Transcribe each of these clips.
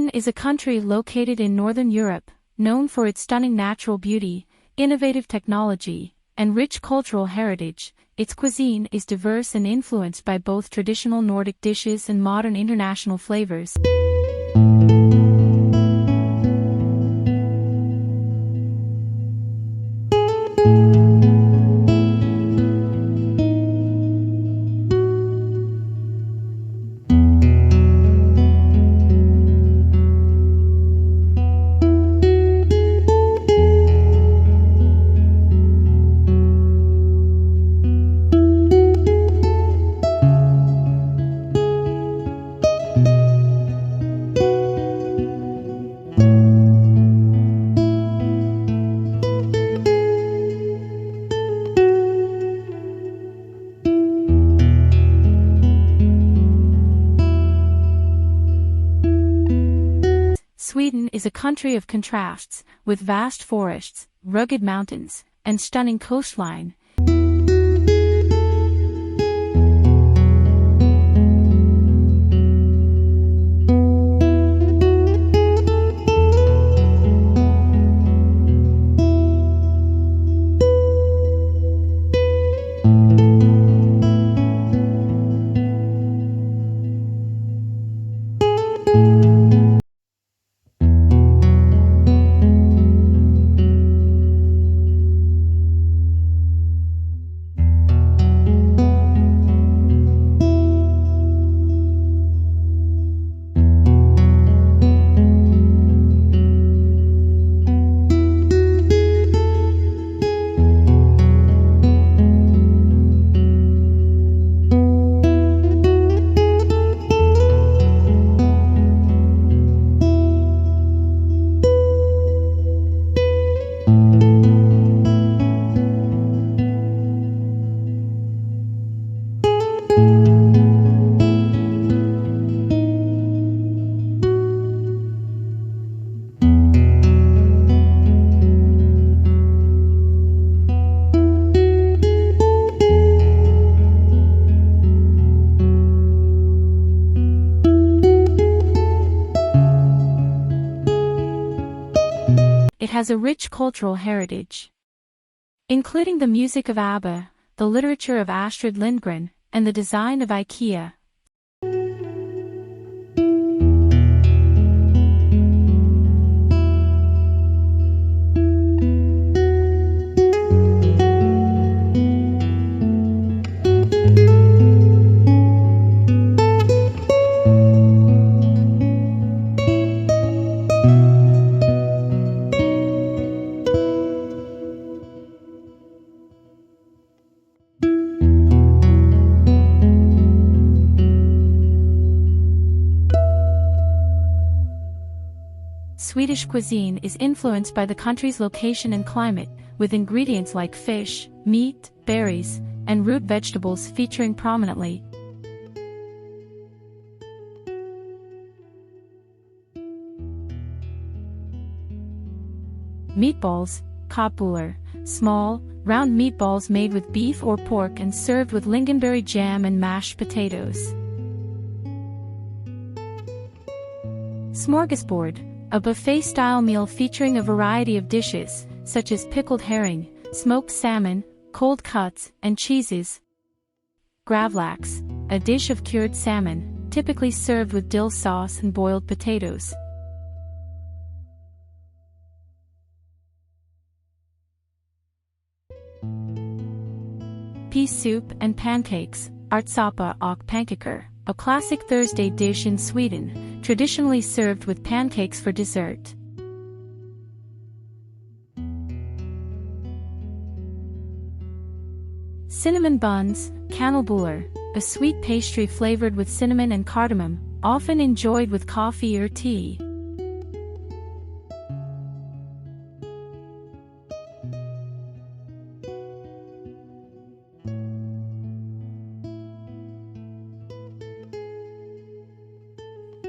Sweden is a country located in Northern Europe, known for its stunning natural beauty, innovative technology, and rich cultural heritage. Its cuisine is diverse and influenced by both traditional Nordic dishes and modern international flavors. Sweden is a country of contrasts, with vast forests, rugged mountains, and stunning coastline. It has a rich cultural heritage, including the music of ABBA, the literature of Astrid Lindgren, and the design of IKEA. Swedish cuisine is influenced by the country's location and climate, with ingredients like fish, meat, berries, and root vegetables featuring prominently. Meatballs, köttbullar, small, round meatballs made with beef or pork and served with lingonberry jam and mashed potatoes. Smorgasbord, a buffet-style meal featuring a variety of dishes, such as pickled herring, smoked salmon, cold cuts, and cheeses. Gravlax, a dish of cured salmon, typically served with dill sauce and boiled potatoes. Pea soup and pancakes, ärtsoppa och pannkakor, a classic Thursday dish in Sweden, traditionally served with pancakes for dessert. Cinnamon buns, kanelbullar, a sweet pastry flavored with cinnamon and cardamom, often enjoyed with coffee or tea.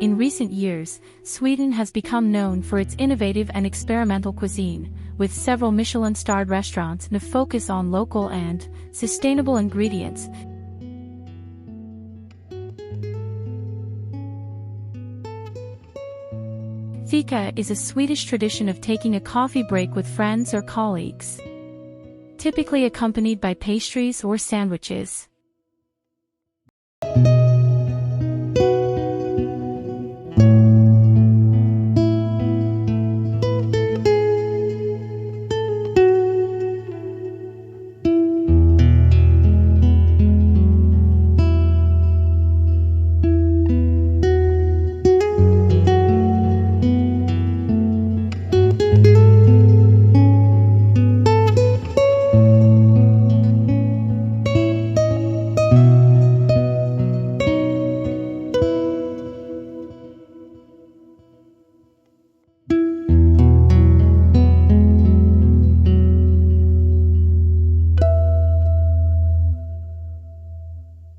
In recent years, Sweden has become known for its innovative and experimental cuisine, with several Michelin-starred restaurants and a focus on local and sustainable ingredients. Fika is a Swedish tradition of taking a coffee break with friends or colleagues, typically accompanied by pastries or sandwiches.